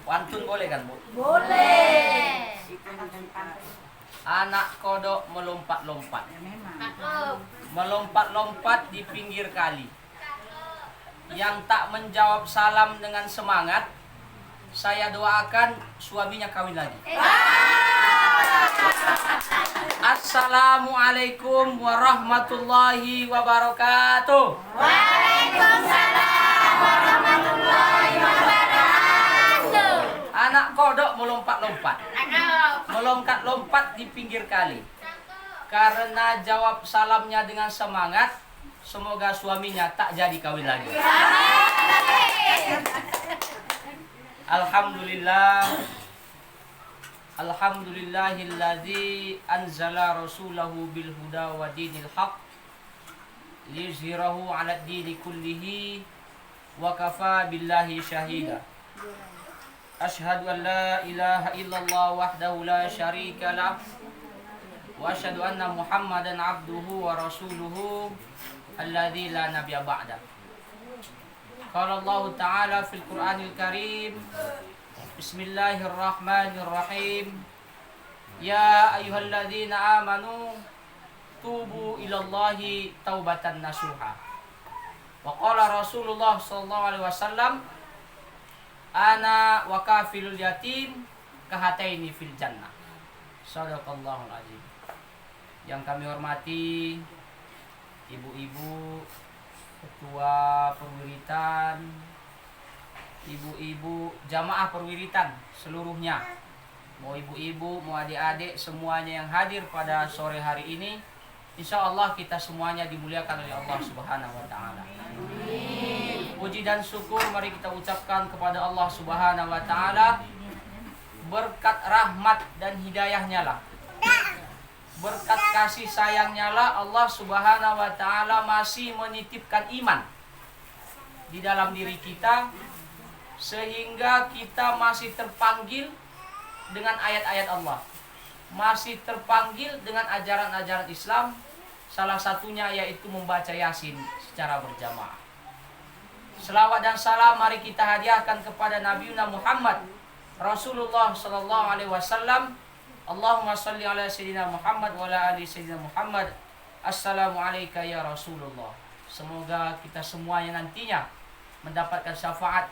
Pantun boleh kan, Bu? Boleh. Anak kodok melompat-lompat. Cakep. Melompat-lompat di pinggir kali. Yang tak menjawab salam dengan semangat, saya doakan suaminya kawin lagi. Assalamualaikum warahmatullahi wabarakatuh. Waalaikumsalam warahmatullahi wabarakatuh. Anak kodok melompat-lompat. Cakep. Melompat-lompat di pinggir kali. Karena jawab salamnya dengan semangat, semoga suaminya tak jadi kawin lagi. Alhamdulillah. Alhamdulillahilladzi anzala rasulahu bil huda wa dinil haq liyuzhirahu 'ala ad-dini kullihi wa kafa billahi syahida. Asyhadu an la ilaha illallah wahdahu la syarika lah wa asyhadu anna Muhammadan abduhu wa rasuluhu alladzi la nabiyya ba'da. Qala Allah Ta'ala fil Qur'anil Karim. Bismillahirrahmanirrahim. Ya ayyuhalladzina amanu tubu ilallahi taubatan nasuha. Wa qala Rasulullah sallallahu alaihi wasallam, ana wa kafilul yatim kahataini fil jannah. Shadaqallahul azim. Yang kami hormati ibu-ibu ketua perwiritan, ibu-ibu jamaah perwiritan seluruhnya, mau ibu-ibu, mau adik-adik, semuanya yang hadir pada sore hari ini, insya Allah kita semuanya dimuliakan oleh Allah Subhanahu wa Ta'ala. Puji dan syukur mari kita ucapkan kepada Allah Subhanahu wa Ta'ala. Berkat rahmat dan hidayahnya lah, berkat kasih sayangnya lah, Allah Subhanahu wa Ta'ala masih menitipkan iman di dalam diri kita, sehingga kita masih terpanggil dengan ayat-ayat Allah, masih terpanggil dengan ajaran-ajaran Islam. Salah satunya yaitu membaca Yasin secara berjamaah. Selawat dan salam mari kita hadiahkan kepada Nabi Muhammad Rasulullah sallallahu alaihi wasallam. Allahumma salli ala sayyidina Muhammad wa ala ali sayyidina Muhammad. Assalamualaikum ya Rasulullah. Semoga kita semuanya nantinya mendapatkan syafaat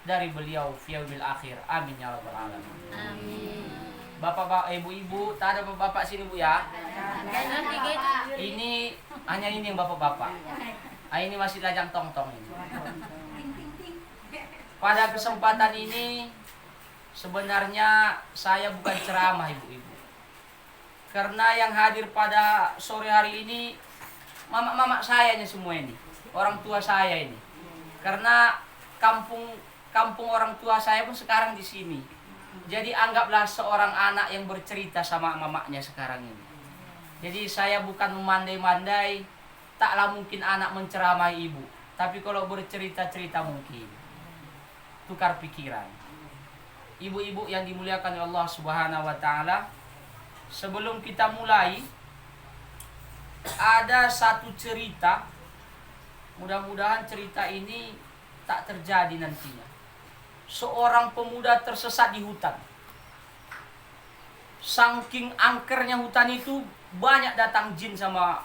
dari beliau fi yaumil akhir. Amin ya rabbal alamin. Amin. Bapak-bapak, ibu-ibu, tak ada bapak sini Bu ya. Ini hanya ini yang bapak-bapak. Ini masih lajang tong-tong ini. Pada kesempatan ini sebenarnya saya bukan ceramah ibu-ibu, karena yang hadir pada sore hari ini mama-mama saya ini semua ini, orang tua saya ini. Karena kampung orang tua saya pun sekarang di sini. Jadi anggaplah seorang anak yang bercerita sama mamanya sekarang ini. Jadi saya bukan memandai-mandai, taklah mungkin anak menceramahi ibu, tapi kalau bercerita-cerita mungkin tukar pikiran. Ibu-ibu yang dimuliakan oleh Allah Subhanahu wa Ta'ala, sebelum kita mulai, ada satu cerita. Mudah-mudahan cerita ini tak terjadi nantinya. Seorang pemuda tersesat di hutan. Saking angkernya hutan itu, banyak datang jin sama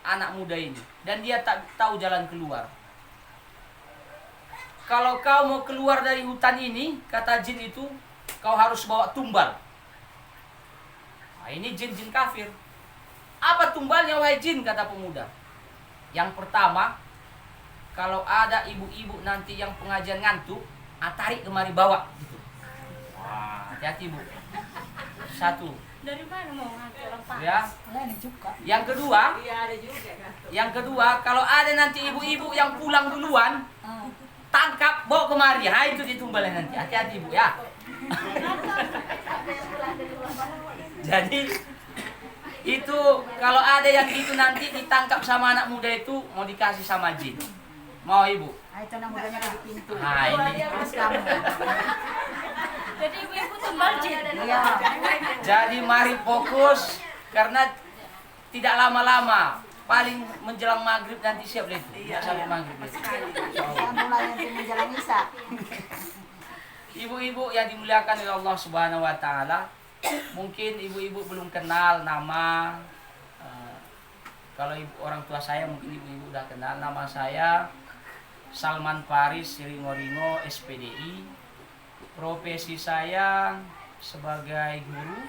anak muda ini, dan dia tak tahu jalan keluar. Kalau kau mau keluar dari hutan ini, kata jin itu, kau harus bawa tumbal. Nah, ini jin-jin kafir. Apa tumbalnya wahai jin, kata pemuda. Yang pertama, kalau ada ibu-ibu nanti yang pengajian ngantuk, tarik kemari bawa. Gitu. Wah, hati-hati Bu. Satu. Dari mana mau ngantuk orang pas? Ya. Yang kedua, kalau ada nanti ibu-ibu yang pulang duluan, tangkap, bawa kemari. Itu ditumbalnya nanti. Hati-hati Bu ya. Jadi itu kalau ada yang gitu nanti ditangkap sama anak muda itu, mau dikasih sama jin. Mau ibu? Itu anak mudanya ada di pintu. Ini. Terus kamu. Jadi ibu tumbal jin. Iya. Jadi mari fokus, karena tidak lama-lama, paling menjelang maghrib nanti siap itu. Sampai maghrib. Saya mulai nanti menjelang Isya. Ibu-ibu yang dimuliakan oleh Allah Subhanahu wa taala, mungkin ibu-ibu belum kenal nama. Kalau orang tua saya mungkin ibu-ibu udah kenal nama saya. Salman Faris Ringo-Ringo SPDI. Profesi saya sebagai guru,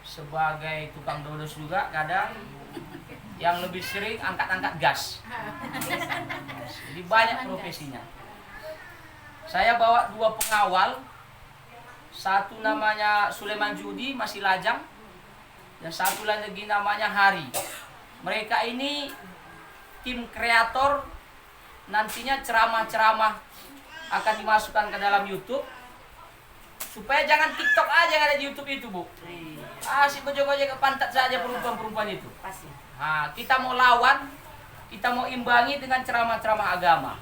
sebagai tukang dodos juga kadang. Yang lebih sering angkat-angkat gas. Jadi banyak profesinya. Saya bawa 2 pengawal. Satu namanya Sulaiman Judi, masih lajang. Dan satu lagi namanya Hari. Mereka ini tim kreator. Nantinya ceramah-ceramah akan dimasukkan ke dalam YouTube. Supaya jangan TikTok aja yang ada di YouTube itu, Bu. Si gojek-gojek ke pantat saja perempuan-perempuan itu. Nah, kita mau lawan, kita mau imbangi dengan ceramah-ceramah agama.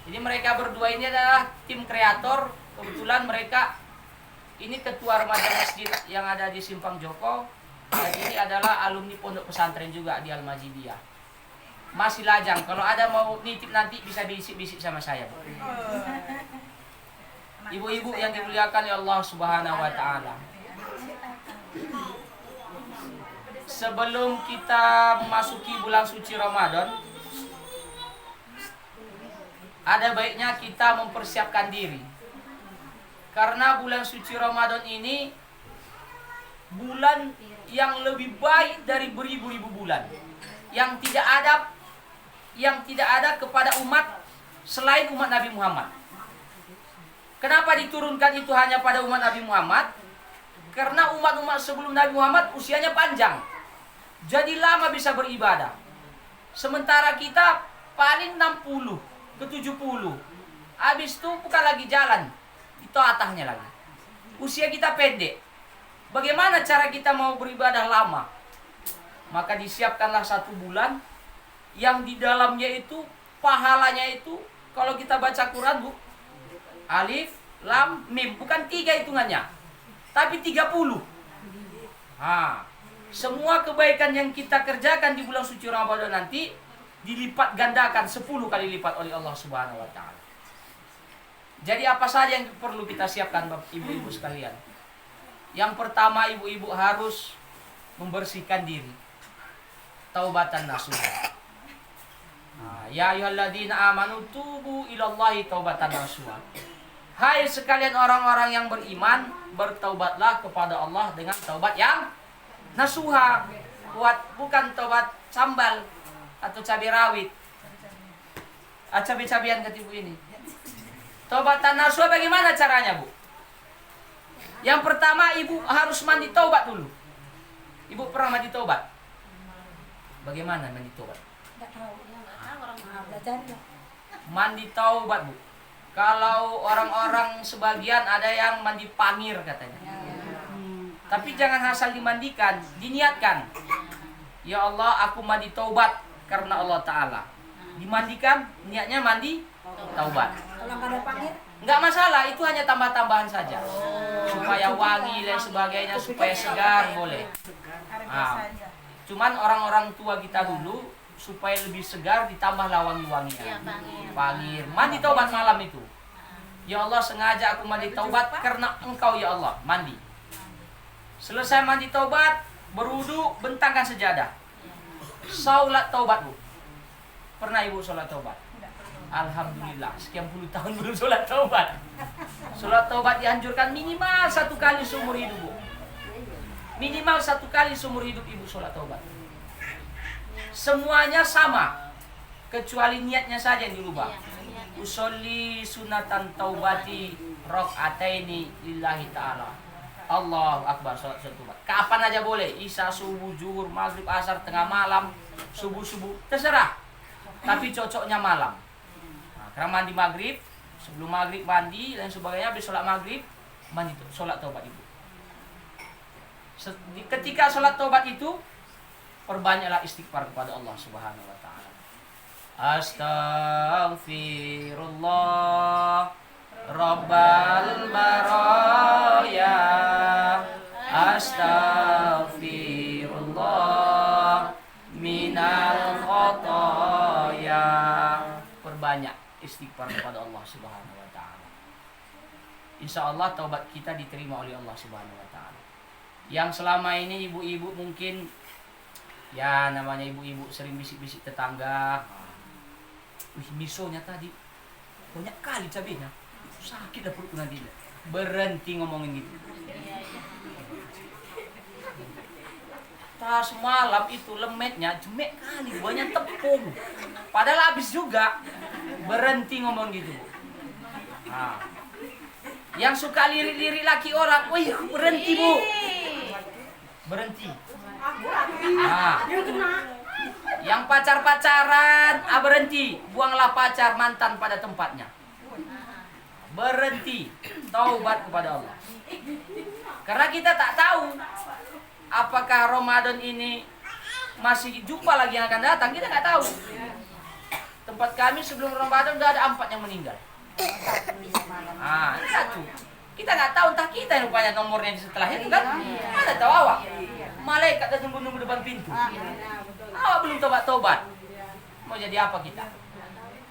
Jadi mereka berdua ini adalah tim kreator. Kebetulan mereka ini ketua remaja masjid yang ada di Simpang Joko. Dan ini adalah alumni pondok pesantren juga di Al-Majidiyah. Masih lajang, kalau ada mau nitip nanti bisa bisik-bisik sama saya. Ibu-ibu yang dimuliakan oleh Allah Subhanahu wa taala. Sebelum kita memasuki bulan suci Ramadan, ada baiknya kita mempersiapkan diri. Karena bulan suci Ramadan ini bulan yang lebih baik dari beribu-ribu bulan. Yang tidak ada kepada umat selain umat Nabi Muhammad. Kenapa diturunkan itu hanya pada umat Nabi Muhammad? Karena umat-umat sebelum Nabi Muhammad usianya panjang. Jadi lama bisa beribadah. Sementara kita paling 60 ke 70. Habis itu bukan lagi jalan. Itu atahnya lagi. Usia kita pendek. Bagaimana cara kita mau beribadah lama? Maka disiapkanlah 1 bulan yang di dalamnya itu pahalanya itu kalau kita baca Quran, Bu, alif, lam, mim, bukan 3 hitungannya, tapi 30. Semua kebaikan yang kita kerjakan di bulan suci Ramadan nanti dilipat gandakan 10 kali lipat oleh Allah Subhanahu wa taala. Jadi apa saja yang perlu kita siapkan, Bapak Ibu-ibu sekalian? Yang pertama, ibu-ibu harus membersihkan diri. Taubatan nasuha. Ya ayyuhalladzina amanu tubu ilallahi taubatan nasuha. Hai sekalian orang-orang yang beriman, bertaubatlah kepada Allah dengan taubat yang nasuha. Bukan taubat sambal atau cabai rawit. Cabai-cabian ke ibu ini. Taubatan nasuha bagaimana caranya, Bu? Yang pertama, ibu harus mandi taubat dulu. Ibu pernah mandi taubat? Bagaimana mandi taubat? Mandi taubat, Bu. Kalau orang-orang sebagian ada yang mandi pangir katanya. Tapi jangan asal dimandikan, diniatkan. Ya Allah, aku mandi taubat karena Allah Ta'ala. Dimandikan, niatnya mandi taubat. Kalau nggak ada pangir? Nggak masalah, itu hanya tambah-tambahan saja. Supaya wangi dan sebagainya, supaya segar boleh. Cuman orang-orang tua kita dulu, supaya lebih segar ditambahlah wangi-wangian. Pangir, mandi taubat malam itu. Ya Allah, sengaja aku mandi taubat karena Engkau ya Allah, mandi. Selesai mandi taubat, berwudu, bentangkan sejadah. Salat taubat, Bu. Pernah ibu salat taubat? Alhamdulillah, sekian puluh tahun belum salat taubat. Salat taubat dianjurkan minimal 1 kali seumur hidup, Bu. Minimal 1 kali seumur hidup ibu salat taubat. Semuanya sama, kecuali niatnya saja yang dirubah. Usolli sunatan taubati rakaataini lillahi ta'ala. Allahu akbar, salat taubat. Kapan aja boleh, isya, subuh, zuhur, maghrib, asar, tengah malam, subuh, terserah. Tapi cocoknya malam. Karena mandi maghrib, sebelum maghrib mandi dan sebagainya, habis sholat maghrib mandi sholat taubat ibu. Ketika sholat taubat itu, perbanyaklah istighfar kepada Allah Subhanahu wa taala. Astaghfirullah Rabbal baraya. Astaghfirullah minal khotoya. Perbanyak istighfar kepada Allah Subhanahu wa taala. insya Allah taubat kita diterima oleh Allah Subhanahu wa taala. Yang selama ini ibu-ibu mungkin ya namanya ibu-ibu sering bisik-bisik tetangga. Wih, misonya tadi banyak kali cabenya. Sakit dah perutku nanti. Berhenti ngomongin gitu. Tas malam itu lemetnya jemek kali, banyak tepung. Padahal habis juga. Berhenti ngomong gitu. Nah. Yang suka lirik-lirik laki orang, wih berhenti bu. Berhenti. Nah. Yang pacar-pacaran, berhenti. Buanglah pacar mantan pada tempatnya. Berhenti. Taubat kepada Allah. Karena kita tak tahu apakah Ramadan ini masih jumpa lagi yang akan datang, kita nggak tahu. Tempat kami sebelum Ramadan udah ada 4 yang meninggal. Satu. Kita nggak tahu, entah kita yang rupanya nomornya setelah itu kan. Mana tahu awak. Malaikat dah tunggu-tunggu depan pintu. Awak belum tobat-tobat. Mau jadi apa kita?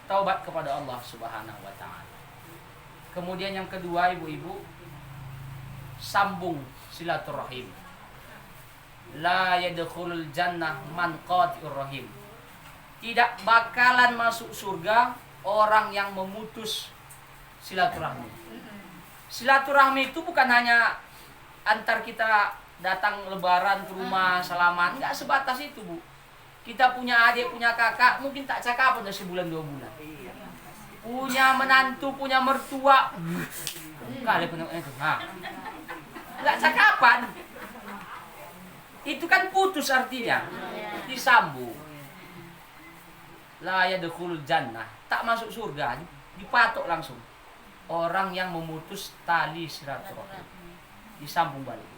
Taubat kepada Allah Subhanahu wa taala. Kemudian yang kedua, ibu-ibu, sambung silaturahim. La yadkhulul jannah man qati'ur rahim. Tidak bakalan masuk surga orang yang memutus silaturahmi. Silaturahmi itu bukan hanya antar kita datang lebaran ke rumah salaman, enggak sebatas itu, Bu. Kita punya adik, punya kakak, mungkin tak cakap udah sebulan 2 bulan. Punya menantu, punya mertua. Kali punya itu. Enggak cakapan. Itu kan putus artinya. Disambung. La yadkhulul jannah. Tak masuk surga, dipatok langsung. Orang yang memutus tali silaturahmi. Disambung balik.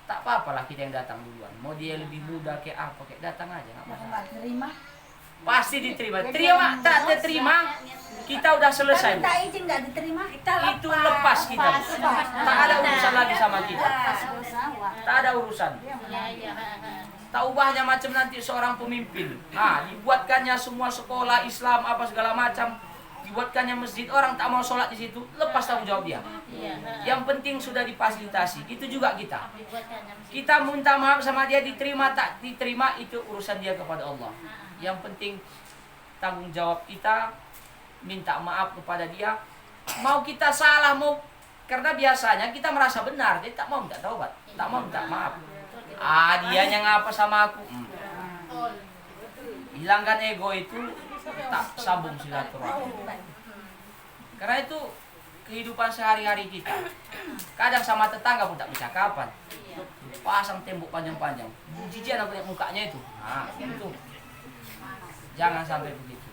Tak apa-apalah kita yang datang duluan. Mau dia lebih muda kayak apa, kayak datang aja enggak masalah. Terima. Pasti diterima. Terima, tak diterima, kita udah selesai. Tak izin enggak diterima. Itu lepas kita. Tak ada urusan lagi sama kita. Tak ada urusan. Tak ubahnya macam nanti seorang pemimpin. Dibuatkannya semua sekolah Islam apa segala macam, dibuatkannya masjid, orang tak mau sholat di situ, lepas tanggung jawab dia. Yang penting sudah difasilitasi. Itu juga kita. Kita minta maaf sama dia, diterima tak diterima itu urusan dia kepada Allah. Yang penting tanggung jawab kita, minta maaf kepada dia. Mau kita salah, mau karena biasanya kita merasa benar, dia tak mau minta taubat, tak mau minta maaf. Dia yang ngapa sama aku. Hilangkan ego itu, tak sambung silaturahmi. Karena itu kehidupan sehari-hari kita. Kadang sama tetangga pun tak bercakapan. Pasang tembok panjang-panjang. Jijian aku lihat mukanya itu. Itu. Jangan sampai begitu.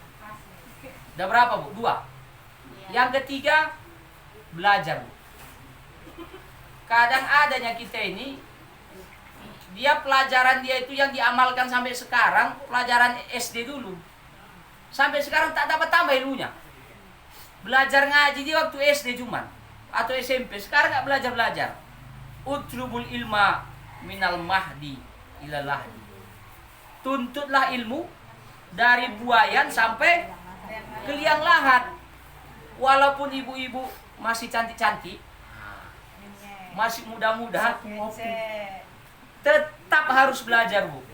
Udah berapa, Bu? 2. Yang ketiga, belajar, Bu. Kadang adanya kita ini, dia pelajaran dia itu yang diamalkan sampai sekarang, pelajaran SD dulu. Sampai sekarang tak dapat tambah ilmunya. Belajar ngaji di waktu SD cuman. Atau SMP, sekarang gak belajar-belajar. Utlubul ilma minal mahdi ilal lahdi. Tuntutlah ilmu dari buayan sampai ke liang lahat. Walaupun ibu-ibu masih cantik-cantik, masih muda-muda, tetap harus belajar, Bu.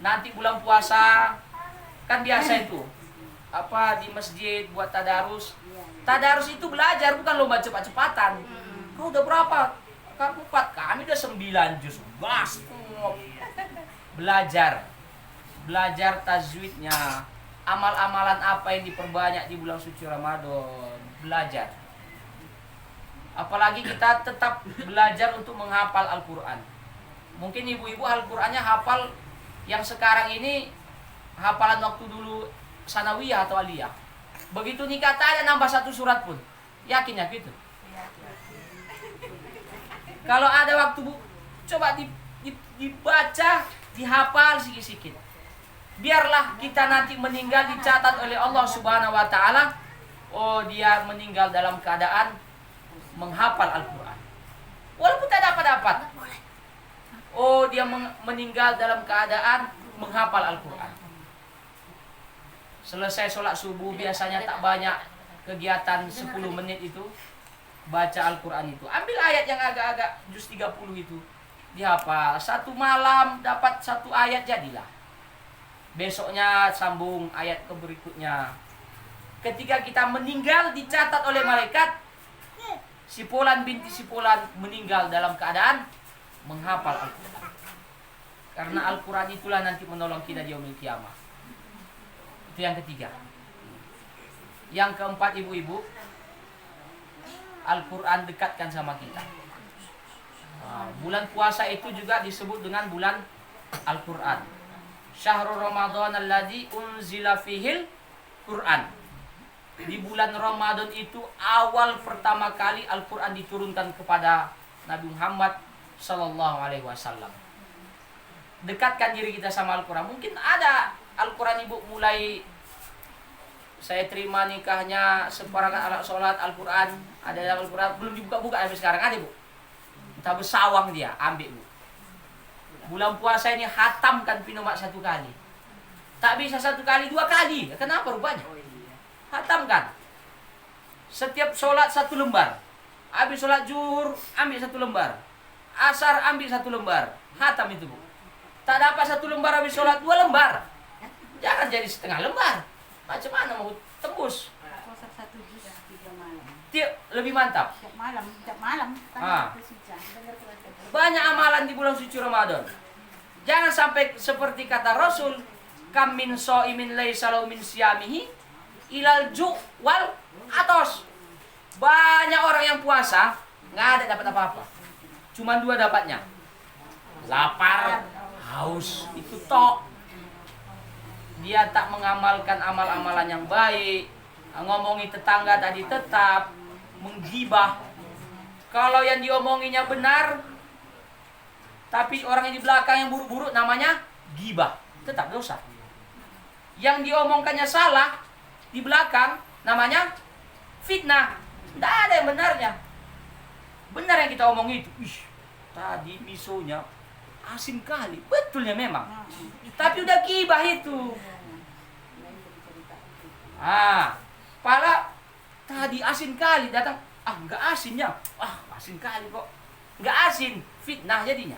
Nanti bulan puasa kan biasa itu di masjid buat tadarus. Tadarus itu belajar, bukan lomba cepat-cepatan. Kau udah berapa? Kamu 4, kami udah 9 juz. Bas. Belajar tajwidnya, amal-amalan apa yang diperbanyak di bulan suci Ramadan, belajar. Apalagi kita tetap belajar untuk menghafal Al-Quran. Mungkin ibu-ibu Al-Qurannya hafal yang sekarang ini hafalan waktu dulu sanawiyah atau aliyah. Begitu nikah tak ada nambah 1 surat pun. Yakin ya gitu? Kalau ada waktu, Bu, coba dibaca, dihafal sedikit-sedikit. Biarlah kita nanti meninggal dicatat oleh Allah Subhanahu wa taala, dia meninggal dalam keadaan menghafal Al-Quran. Walaupun tak dapat. Dia meninggal dalam keadaan menghafal Al-Quran. Selesai sholat subuh, biasanya tak banyak kegiatan 10 menit itu. baca Al-Quran itu. Ambil ayat yang agak-agak juz 30 itu. Dihafal. Satu malam dapat satu ayat jadilah. Besoknya sambung ayat ke berikutnya. Ketika kita meninggal dicatat oleh malaikat, si Fulan binti si Fulan meninggal dalam keadaan menghafal Al-Quran. Karena Al-Quran itulah nanti menolong kita di yaumil kiamah. Itu yang ketiga. Yang keempat, ibu-ibu, Al-Quran dekatkan sama kita. Bulan puasa itu juga disebut dengan bulan Al-Quran. Syahrul Ramadan alladzi unzila fihil Quran. Di bulan Ramadan itu awal pertama kali Al-Quran diturunkan kepada Nabi Muhammad sallallahu alaihi wasallam. Dekatkan diri kita sama Al-Quran. Mungkin ada Al-Quran ibu mulai saya terima nikahnya seperangkat alat sholat Al-Quran, ada dalam Al-Quran belum dibuka-buka sampai sekarang, ada bu. Entah bersawang dia, ambil bu. Bulan puasa ini hatamkan pinomak 1 kali. Tak bisa 1 kali, 2 kali. Kenapa rupanya? Hatamkan. Setiap sholat 1 lembar. Habis sholat zuhur ambil 1 lembar. Asar ambil 1 lembar. Hatam itu bu. Tak dapat 1 lembar habis sholat 2 lembar. Jangan jadi setengah lembar. Macam mana mau tembus? Puasa 1 juz 3 malam. Lebih mantap. Tiap malam. Banyak amalan di bulan suci Ramadan. Jangan sampai seperti kata Rasul, kam min shaimin laisa lahu min siyamihi ilal ju' wal atos. Banyak orang yang puasa nggak ada dapat apa-apa. Cuma 2 dapatnya. Lapar, haus, itu tok. Dia tak mengamalkan amal-amalan yang baik, ngomongi tetangga tadi tetap, menggibah. Kalau yang diomonginya benar, tapi orang yang di belakang yang buruk-buruk namanya gibah, tetap dosa. Yang diomongkannya salah, di belakang namanya fitnah. Tidak ada yang benarnya. Benar yang kita omong itu. Tadi misonya asin kali, betulnya memang. Tapi udah gibah itu. Pala tadi asin kali datang, enggak asinnya. Asin kali kok. Enggak asin, fitnah jadinya.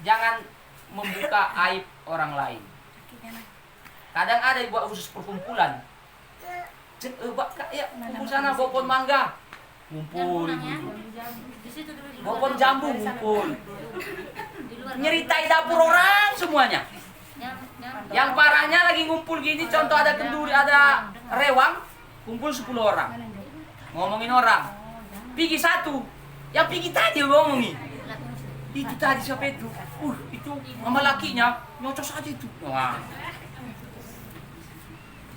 Jangan membuka aib orang lain. Kadang ada buat khusus perkumpulan. Kumpul sana bawa pohon mangga. Ngumpul. Bawa pohon jambu ngumpul. Nyeritai dapur orang semuanya. Yang parahnya lagi ngumpul gini, contoh ada kenduri, ada rewang, kumpul 10 orang. Ngomongin orang. Pigi 1. Yang pigi tadi ngomongin. Itu tadi siapa itu? Itu mama lakinya, nyocos aja itu. Wah.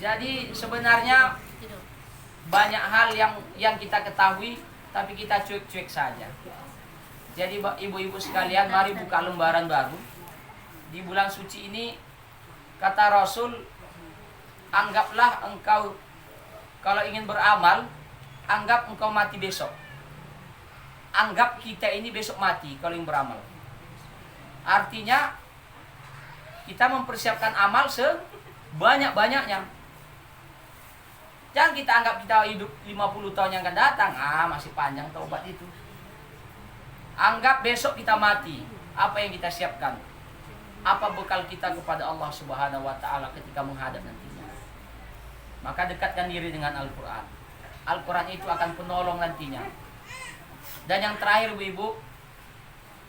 Jadi sebenarnya banyak hal yang kita ketahui, tapi kita cuek-cuek saja. Jadi ibu-ibu sekalian, mari buka lembaran baru. Di bulan suci ini, kata Rasul, anggaplah engkau, kalau ingin beramal, anggap engkau mati besok. Anggap kita ini besok mati kalau ingin beramal. Artinya, kita mempersiapkan amal sebanyak-banyaknya. Jangan kita anggap kita hidup 50 tahun yang akan datang. Masih panjang taubat itu. Anggap besok kita mati. Apa yang kita siapkan? Apa bekal kita kepada Allah Subhanahu wa taala ketika menghadap nantinya? Maka dekatkan diri dengan Al-Quran. Al-Quran itu akan penolong nantinya. Dan yang terakhir ibu,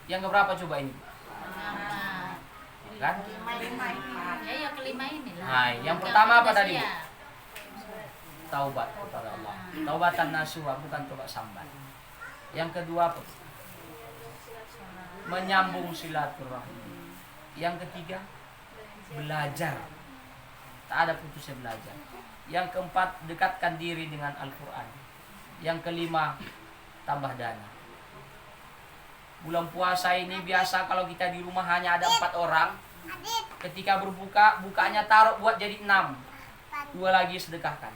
yang keberapa coba ini? Kan? Ya kelima ini lah. Nah, yang pertama apa tadi? Taubat kepada Allah. Taubatan nasuha, bukan taubat sambat. Yang kedua apa? Menyambung silaturahmi. Yang ketiga, belajar. Tak ada putusnya belajar. Yang keempat, dekatkan diri dengan Al-Quran. Yang kelima, tambah dana. Bulan puasa ini biasa kalau kita di rumah hanya ada 4 orang. Ketika berbuka, bukanya taruh buat jadi 6. 2 lagi sedekahkan.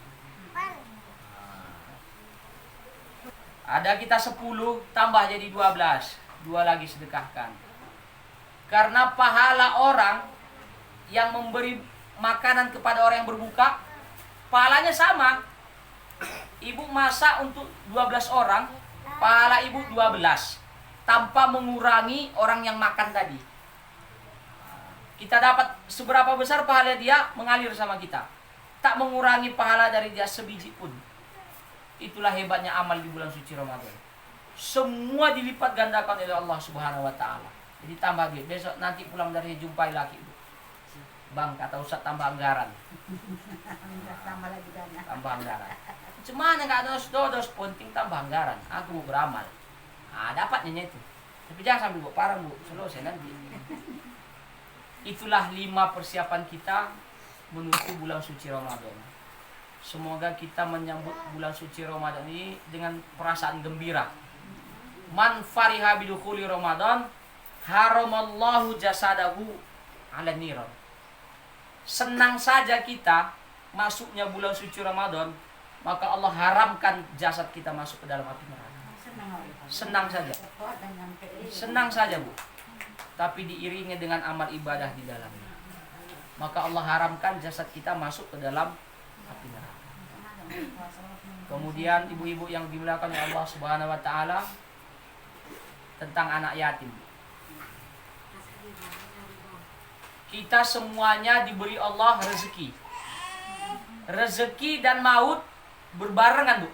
Ada kita 10, tambah jadi 12. 2 lagi sedekahkan. Karena pahala orang yang memberi makanan kepada orang yang berbuka, pahalanya sama. Ibu masak untuk 12 orang, pahala ibu 12, tanpa mengurangi orang yang makan tadi. Kita dapat seberapa besar pahala dia mengalir sama kita, tak mengurangi pahala dari dia sebiji pun. Itulah hebatnya amal di bulan suci Ramadan. Semua dilipat gandakan oleh Allah Subhanahu wa taala. Jadi tambah gitu. Besok nanti pulang dari jumpai laki ibu. Bang, kata Ustaz tambah anggaran. Tambah lagi dana. Tambah anggaran. Cuman enggak ada dos penting tambah anggaran. Aku mau beramal. Dapatnya itu. Tapi jangan sambil buat parang bu, selesai nanti. Itulah 5 persiapan kita menuju bulan suci Ramadan. Semoga kita menyambut bulan suci Ramadan ini dengan perasaan gembira. Man fariha bidukhuli Ramadan haramallahu jasadahu ala niran. Senang saja kita masuknya bulan suci Ramadan, maka Allah haramkan jasad kita masuk ke dalam api neraka. Senang saja. Senang saja, Bu. Tapi diiringi dengan amal ibadah di dalamnya. Maka Allah haramkan jasad kita masuk ke dalam api neraka. Kemudian ibu-ibu yang dimuliakan oleh Allah Subhanahu wa taala, tentang anak yatim. Kita semuanya diberi Allah rezeki. Rezeki dan maut berbarengan, Bu.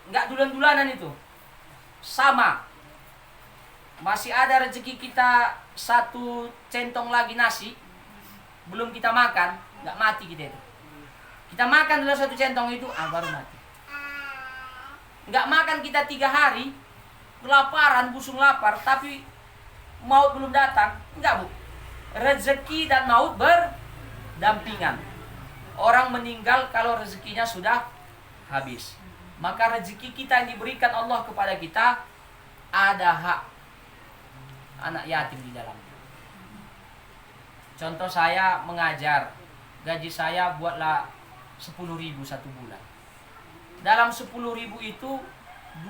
Enggak dulan-dulanan itu. Sama. Masih ada rezeki kita 1 centong lagi nasi, belum kita makan, enggak mati kita itu. Kita makan dulu 1 centong itu, baru mati. Enggak makan kita 3 hari, kelaparan, busung lapar, tapi maut belum datang. Enggak, Bu. Rezeki dan maut berdampingan. Orang meninggal kalau rezekinya sudah habis. Maka rezeki kita yang diberikan Allah kepada kita, ada hak anak yatim di dalamnya. Contoh, saya mengajar, gaji saya buatlah 10.000 1 bulan. Dalam 10.000 itu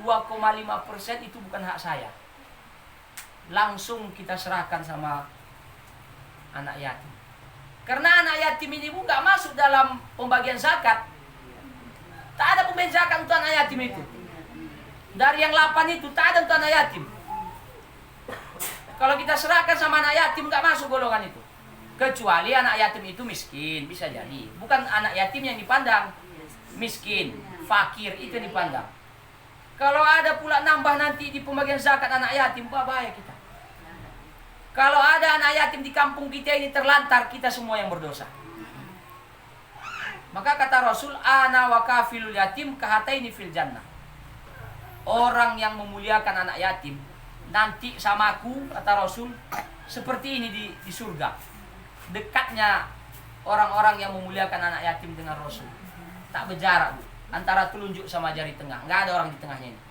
2,5% itu bukan hak saya. Langsung kita serahkan sama anak yatim. Karena anak yatim ini Bu nggak masuk dalam pembagian zakat. Tak ada pembagian zakat untuk anak yatim itu. Dari yang 8 itu tak ada untuk anak yatim. Kalau kita serahkan sama anak yatim nggak masuk golongan itu. Kecuali anak yatim itu miskin, bisa jadi. Bukan anak yatim yang dipandang miskin, fakir itu yang dipandang. Kalau ada pula nambah nanti di pembagian zakat anak yatim, bahaya kita. Kalau ada anak yatim di kampung kita ini terlantar, kita semua yang berdosa. Maka kata Rasul, ana wa kafilul yatim kahataini fil jannah. Orang yang memuliakan anak yatim nanti sama aku, kata Rasul, seperti ini di surga. Dekatnya orang-orang yang memuliakan anak yatim dengan Rasul. Tak berjarak, Bu, antara telunjuk sama jari tengah. Enggak ada orang di tengahnya ini.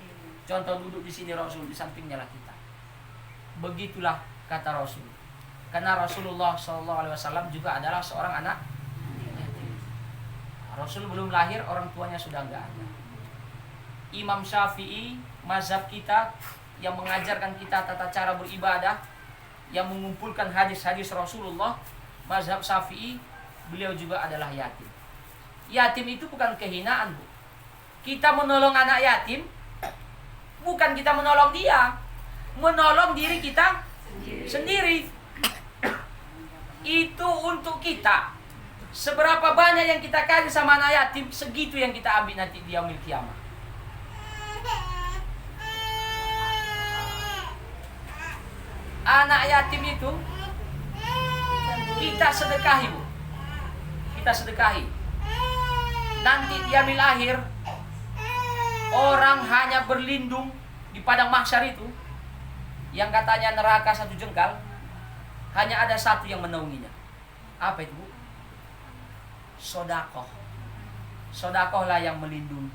Contoh, duduk di sini Rasul, di sampingnya lah kita. Begitulah kata Rasul. Karena Rasulullah SAW juga adalah seorang anak yatim. Rasul belum lahir, orang tuanya sudah enggak ada. Imam Syafi'i, mazhab kita yang mengajarkan kita tata cara beribadah, yang mengumpulkan hadis-hadis Rasulullah, mazhab Syafi'i, beliau juga adalah yatim. Yatim itu bukan kehinaan, Bu. Kita menolong anak yatim, bukan kita menolong dia, menolong diri kita sendiri. Itu untuk kita. Seberapa banyak yang kita kasih sama anak yatim, segitu yang kita ambil nanti di yaumil kiamah. Anak yatim itu kita sedekahi, Bu. Kita sedekahi. Nanti di yaumil akhir, orang hanya berlindung di padang mahsyar itu, yang katanya neraka 1 jengkal, hanya ada 1 yang menaunginya. Apa itu, Bu? Sodakoh. Sodakohlah yang melindungi.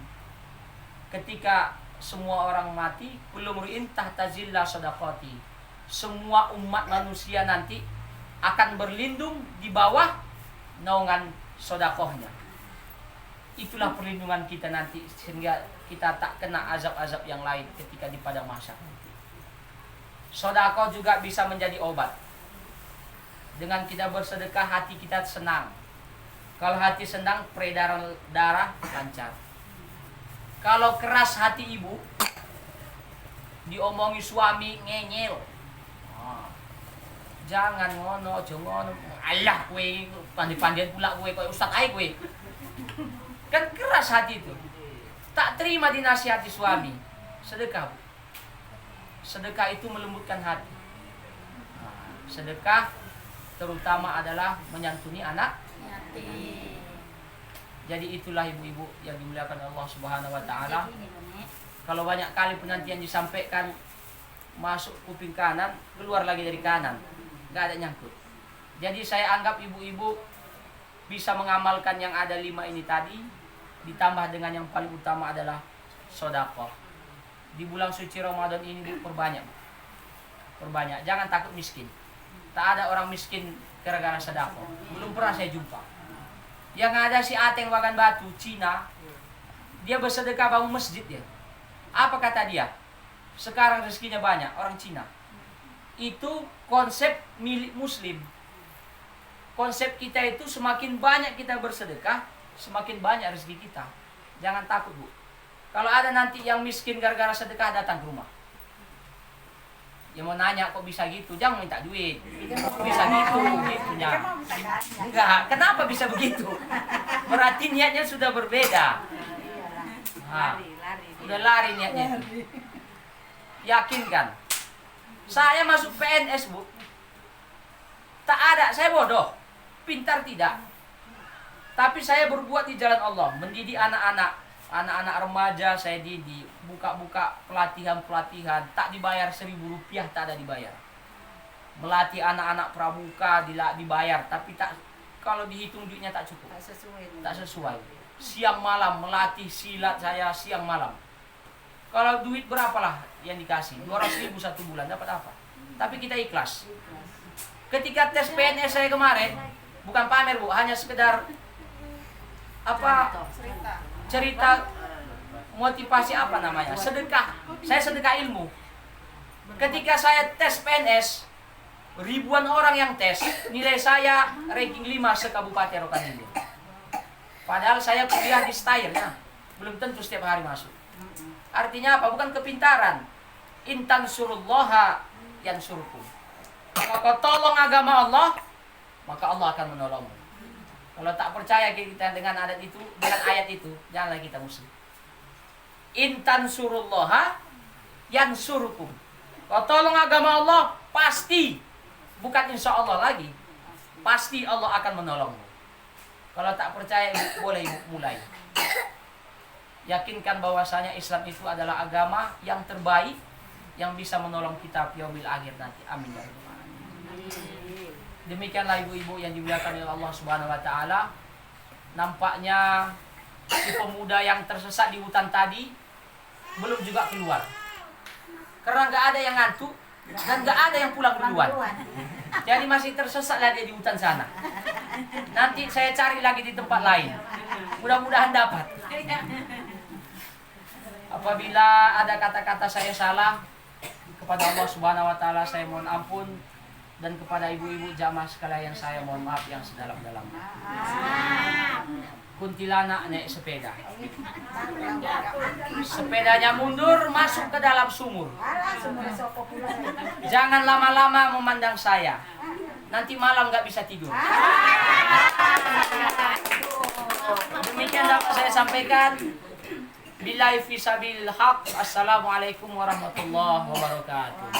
Ketika semua orang mati, kullu mri'in tahta zillah sodakoti. Semua umat manusia nanti akan berlindung di bawah naungan sodakohnya. Itulah perlindungan kita nanti, sehingga kita tak kena azab-azab yang lain ketika di padang mahsyar nanti. Sedekah juga bisa menjadi obat. Dengan kita bersedekah, hati kita senang. Kalau hati senang, peredaran darah lancar. Kalau keras hati ibu, diomongi suami ngeyel. Jangan ngono, jangan ngono. Alah kue, pandai-pandaian pula kue, kue ustaz aja kue. Kan keras hati itu. Tak terima dinasihati suami. Sedekah, Bu. Sedekah itu melembutkan hati. Sedekah terutama adalah menyantuni anak. Jadi itulah ibu-ibu yang dimuliakan Allah Subhanahu wa taala. Kalau banyak kali penantian disampaikan masuk kuping kanan, keluar lagi dari kanan. Enggak ada nyangkut. Jadi saya anggap ibu-ibu bisa mengamalkan yang ada 5 ini tadi, ditambah dengan yang paling utama adalah sedekah. Di bulan suci Ramadan ini perbanyak. Perbanyak, jangan takut miskin. Tak ada orang miskin gara-gara sedekah. Belum pernah saya jumpa. Yang ada si Ateng Wagan Batu, Cina, dia bersedekah bangun masjid ya. Apa kata dia? Sekarang rezekinya banyak, orang Cina. Itu konsep milik Muslim. Konsep kita itu semakin banyak kita bersedekah, semakin banyak rezeki kita. Jangan takut, Bu. Kalau ada nanti yang miskin gara-gara sedekah, datang ke rumah. Ya mau nanya kok bisa gitu, jangan minta duit. Bisa gitu, gitunya. Enggak, kenapa bisa begitu? Berarti niatnya sudah berbeda. Nah, udah lari niatnya. Yakinkan. Saya masuk PNS, Bu. Tak ada, saya bodoh. Pintar tidak. Tapi saya berbuat di jalan Allah, mendidik anak-anak. Anak-anak remaja saya didik, buka-buka pelatihan-pelatihan, tak dibayar Rp1.000, tak ada dibayar. Melatih anak-anak pramuka dibayar, tapi tak, kalau dihitung duitnya tak cukup. Tak sesuai. Siang malam melatih silat saya siang malam. Kalau duit berapalah yang dikasih? 200.000 satu bulan, dapat apa? Tapi kita ikhlas. Ketika tes PNS saya kemarin, bukan pamer, Bu, hanya sekedar cerita motivasi apa namanya? Sedekah. Saya sedekah ilmu. Ketika saya tes PNS, ribuan orang yang tes, nilai saya ranking 5 se-Kabupaten Rokan Hilir. Padahal saya kuliah di Steyr, belum tentu setiap hari masuk. Artinya apa? Bukan kepintaran. Intan surullaha yang suruhku. Kalau tolong agama Allah, maka Allah akan menolongmu. Kalau tak percaya kita dengan adat itu, dengan ayat itu, janganlah kita musuh. Intan surullaha yang suruhkum. Kalau tolong agama Allah, pasti, bukan insya Allah lagi, pasti Allah akan menolongmu. Kalau tak percaya, boleh mulai. Yakinkan bahwasanya Islam itu adalah agama yang terbaik, yang bisa menolong kita yaumil akhir nanti. Amin ya rabbal alamin. Demikianlah ibu-ibu yang dimuliakan oleh Allah Subhanahu wa taala. Nampaknya si pemuda yang tersesat di hutan tadi belum juga keluar. Karena nggak ada yang ngantuk dan nggak ada yang pulang duluan. Jadi masih tersesat dia di hutan sana. Nanti saya cari lagi di tempat lain. Mudah-mudahan dapat. Apabila ada kata-kata saya salah, kepada Allah Subhanahu wa taala saya mohon ampun, dan kepada ibu-ibu jamaah sekalian saya mohon maaf yang sedalam-dalamnya. Kuntilanak naik sepeda. Sepedanya mundur masuk ke dalam sumur. Jangan lama-lama memandang saya. Nanti malam nggak bisa tidur. Demikian dapat saya sampaikan. Billahi fisabilil haq. Assalamualaikum warahmatullahi wabarakatuh.